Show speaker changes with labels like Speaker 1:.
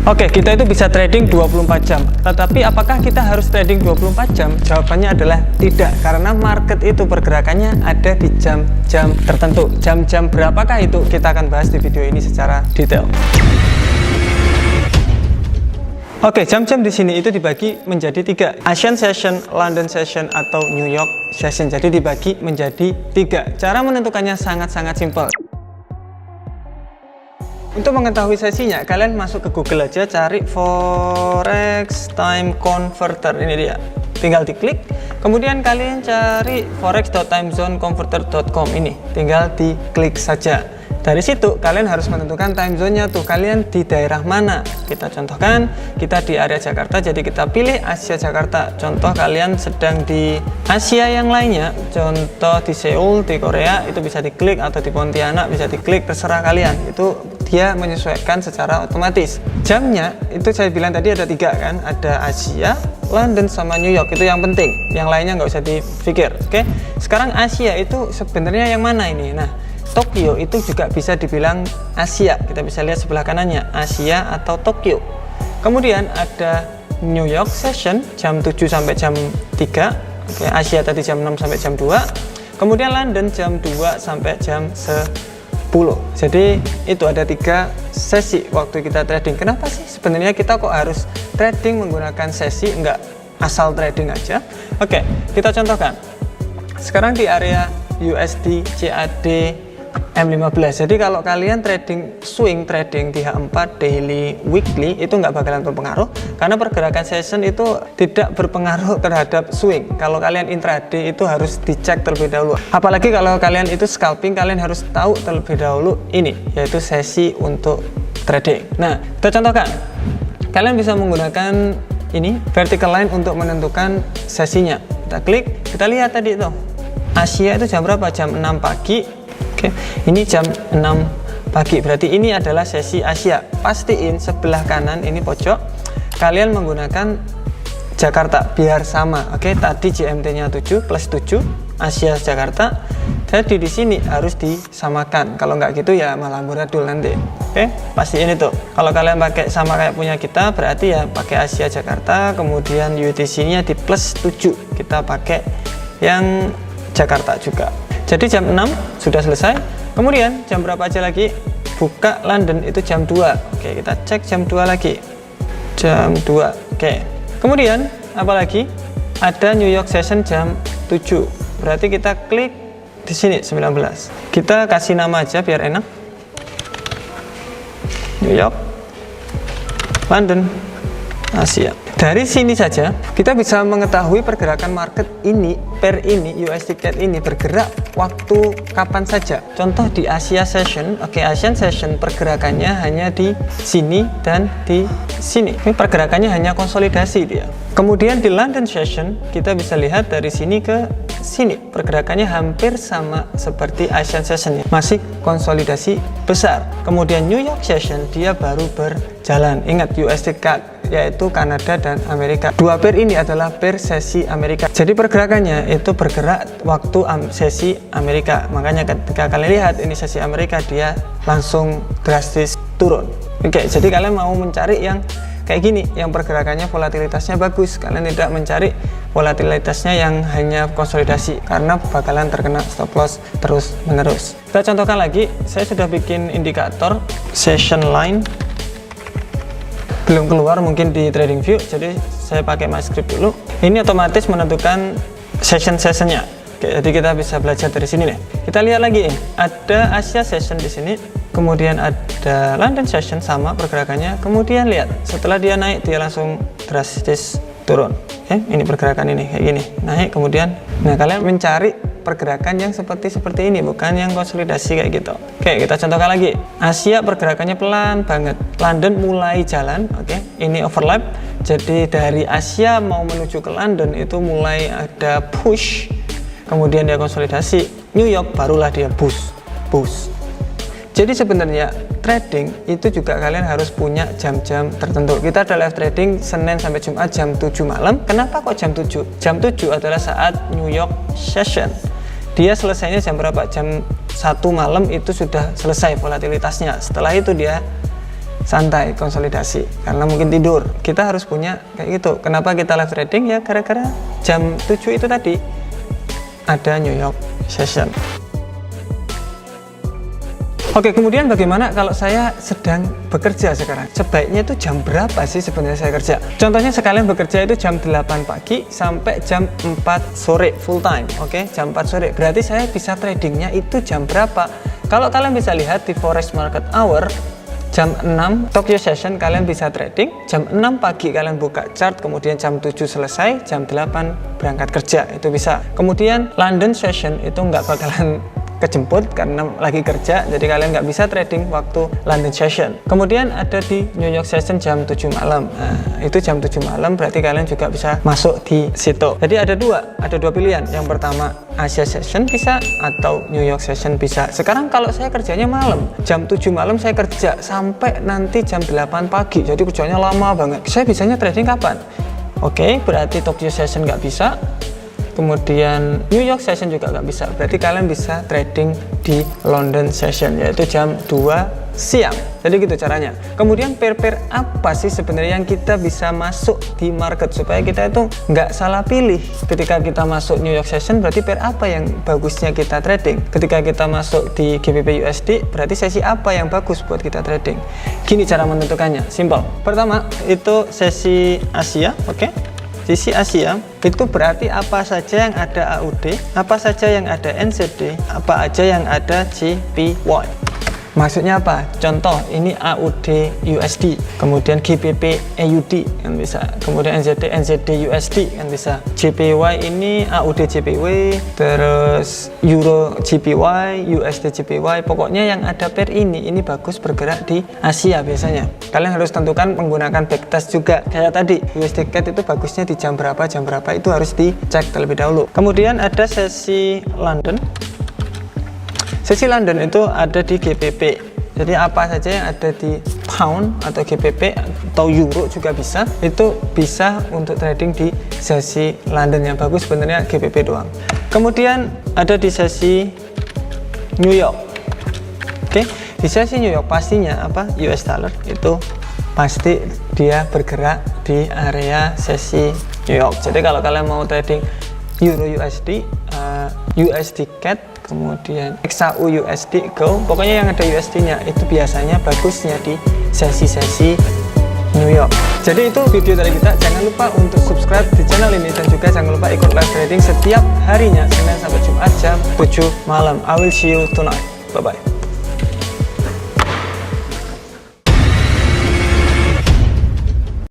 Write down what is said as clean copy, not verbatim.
Speaker 1: Oke, kita itu bisa trading 24 jam. Tetapi apakah kita harus trading 24 jam? Jawabannya adalah tidak, karena market itu pergerakannya ada di jam-jam tertentu. Jam-jam berapakah itu? Kita akan bahas di video ini secara detail. Oke, jam-jam di sini itu dibagi menjadi 3. Asian Session, London Session, atau New York Session. Jadi dibagi menjadi 3. Cara menentukannya sangat-sangat simpel. Untuk mengetahui sesinya, kalian masuk ke Google aja, cari Forex Time Converter. Ini dia. Tinggal diklik. Kemudian kalian cari forex.timezoneconverter.com ini. Tinggal diklik saja. Dari situ kalian harus menentukan time zone-nya tuh, kalian di daerah mana. Kita contohkan, kita di area Jakarta, jadi kita pilih Asia Jakarta. Contoh kalian sedang di Asia yang lainnya, contoh di Seoul, di Korea, itu bisa diklik, atau di Pontianak bisa diklik, terserah kalian. Itu dia menyesuaikan secara otomatis. Jamnya itu saya bilang tadi ada 3 kan, ada Asia, London, sama New York. Itu yang penting, yang lainnya nggak usah dipikir. Oke, sekarang Asia itu sebenarnya yang mana ini? Nah, Tokyo itu juga bisa dibilang Asia. Kita bisa lihat sebelah kanannya, Asia atau Tokyo. Kemudian ada New York Session jam 7 sampai jam 3. Oke, Asia tadi jam 6 sampai jam 2. Kemudian London jam 2 sampai jam 10. Jadi itu ada 3 sesi waktu kita trading. Kenapa sih sebenarnya kita kok harus trading menggunakan sesi, nggak asal trading aja? Oke, kita contohkan. Sekarang di area USD CAD M15. Jadi kalau kalian trading swing trading di H4 daily weekly itu nggak bakalan berpengaruh, karena pergerakan session itu tidak berpengaruh terhadap swing. Kalau kalian intraday itu harus dicek terlebih dahulu. Apalagi kalau kalian itu scalping, kalian harus tahu terlebih dahulu ini, yaitu sesi untuk trading. Nah, kita contohkan. Kalian bisa menggunakan ini vertical line untuk menentukan sesinya. Kita klik, kita lihat tadi itu. Asia itu jam berapa? Jam 6 pagi. Oke, ini jam 6 pagi, berarti ini adalah sesi Asia. Pastiin sebelah kanan ini pojok kalian menggunakan Jakarta biar sama. Oke, tadi GMT-nya 7 plus 7 Asia Jakarta. Jadi di sini harus disamakan. Kalau nggak gitu ya malah amburadul nanti. Oke, pastiin itu. Kalau kalian pakai sama kayak punya kita, berarti ya pakai Asia Jakarta, kemudian UTC-nya di plus 7. Kita pakai yang Jakarta juga. Jadi jam 6 sudah selesai. Kemudian jam berapa aja lagi? Buka London itu jam 2. Oke, kita cek jam 2 lagi. Jam 2. Oke. Kemudian apa lagi? Ada New York Session jam 7. Berarti kita klik di sini 19. Kita kasih nama aja biar enak. New York, London, Asia. Dari sini saja kita bisa mengetahui pergerakan market ini, pair ini, USD CAD ini bergerak waktu kapan saja. Contoh di Asia Session, oke, Asian Session pergerakannya hanya di sini dan di sini. Ini pergerakannya hanya konsolidasi dia. Kemudian di London Session kita bisa lihat dari sini ke sini, pergerakannya hampir sama seperti Asian Session, masih konsolidasi besar. Kemudian New York Session dia baru berjalan. Ingat USD CAD yaitu Kanada dan Amerika. Dua pair ini adalah pair sesi Amerika. Jadi pergerakannya itu bergerak waktu sesi Amerika. Makanya ketika kalian lihat ini sesi Amerika, dia langsung drastis turun. Oke, jadi kalian mau mencari yang kayak gini, yang pergerakannya volatilitasnya bagus. Kalian tidak mencari volatilitasnya yang hanya konsolidasi, karena bakalan terkena stop loss terus menerus. Kita contohkan lagi, saya sudah bikin indikator session line, belum keluar mungkin di TradingView, jadi saya pakai MyScript dulu. Ini otomatis menentukan session-sessionnya. Oke, jadi kita bisa belajar dari sini nih. Kita lihat lagi, ada Asia Session di sini, kemudian ada London Session sama pergerakannya. Kemudian lihat, setelah dia naik dia langsung drastis turun. Ini pergerakan ini kayak gini, naik kemudian. Nah, kalian mencari pergerakan yang seperti ini, bukan yang konsolidasi kayak gitu. Oke, kita contohkan lagi. Asia pergerakannya pelan banget. London mulai jalan, oke. Ini overlap. Jadi dari Asia mau menuju ke London itu mulai ada push, kemudian dia konsolidasi. New York barulah dia boost. Jadi sebenarnya trading itu juga kalian harus punya jam-jam tertentu. Kita ada live trading Senin sampai Jumat jam 7 malam. Kenapa kok jam 7? Jam 7 adalah saat New York Session. Dia selesainya jam berapa? Jam 1 malam itu sudah selesai volatilitasnya. Setelah itu dia santai, konsolidasi, karena mungkin tidur. Kita harus punya kayak gitu. Kenapa kita live trading? Ya gara-gara jam 7 itu tadi ada New York session. Oke, kemudian bagaimana kalau saya sedang bekerja sekarang? Sebaiknya itu jam berapa sih sebenarnya saya kerja? Contohnya sekalian bekerja itu jam 8 pagi sampai jam 4 sore full time. Oke, jam 4 sore. Berarti saya bisa tradingnya itu jam berapa? Kalau kalian bisa lihat di Forex Market Hour, jam 6 Tokyo Session kalian bisa trading, jam 6 pagi kalian buka chart, kemudian jam 7 selesai, jam 8 berangkat kerja, itu bisa. Kemudian London Session itu nggak bakalan kejemput karena lagi kerja, jadi kalian nggak bisa trading waktu London Session. Kemudian ada di New York Session jam 7 malam. Nah, itu jam 7 malam berarti kalian juga bisa masuk di situ. Jadi ada dua pilihan. Yang pertama Asia Session bisa atau New York Session bisa. Sekarang kalau saya kerjanya malam, jam 7 malam saya kerja sampai nanti jam 8 pagi. Jadi kerjanya lama banget. Saya bisanya trading kapan? Oke, berarti Tokyo Session nggak bisa. Kemudian New York Session juga nggak bisa. Berarti kalian bisa trading di London Session, yaitu jam 2 siang. Jadi gitu caranya. Kemudian pair-pair apa sih sebenarnya yang kita bisa masuk di market supaya kita itu nggak salah pilih. Ketika kita masuk New York Session, berarti pair apa yang bagusnya kita trading. Ketika kita masuk di GBP USD, berarti sesi apa yang bagus buat kita trading. Gini cara menentukannya, simple. Pertama itu sesi Asia, oke? Sisi Asia itu berarti apa saja yang ada AUD, apa saja yang ada NZD, apa aja yang ada JPY. Maksudnya apa? Contoh ini AUD USD, kemudian GBP AUD kan bisa, kemudian NZD USD kan bisa. JPY ini AUD JPY, terus Euro JPY, USD JPY. Pokoknya yang ada pair ini bagus bergerak di Asia biasanya. Kalian harus tentukan menggunakan backtest juga. Kayak tadi USD CAD itu bagusnya di jam berapa itu harus dicek terlebih dahulu. Kemudian ada sesi London. Sesi London itu ada di GBP. Jadi apa saja yang ada di pound atau GBP atau euro juga bisa. Itu bisa untuk trading di sesi London. Yang bagus sebenarnya GBP doang. Kemudian ada di sesi New York. Oke, di sesi New York pastinya apa? US dollar itu pasti dia bergerak di area sesi New York. Jadi kalau kalian mau trading Euro USD, USD CAD, kemudian XAU USD Go, pokoknya yang ada USD-nya itu biasanya bagusnya di sesi-sesi New York. Jadi itu video dari kita. Jangan lupa untuk subscribe di channel ini dan juga jangan lupa ikut live trading setiap harinya Senin sampai Jumat jam 7 malam. I will see you tonight. Bye bye.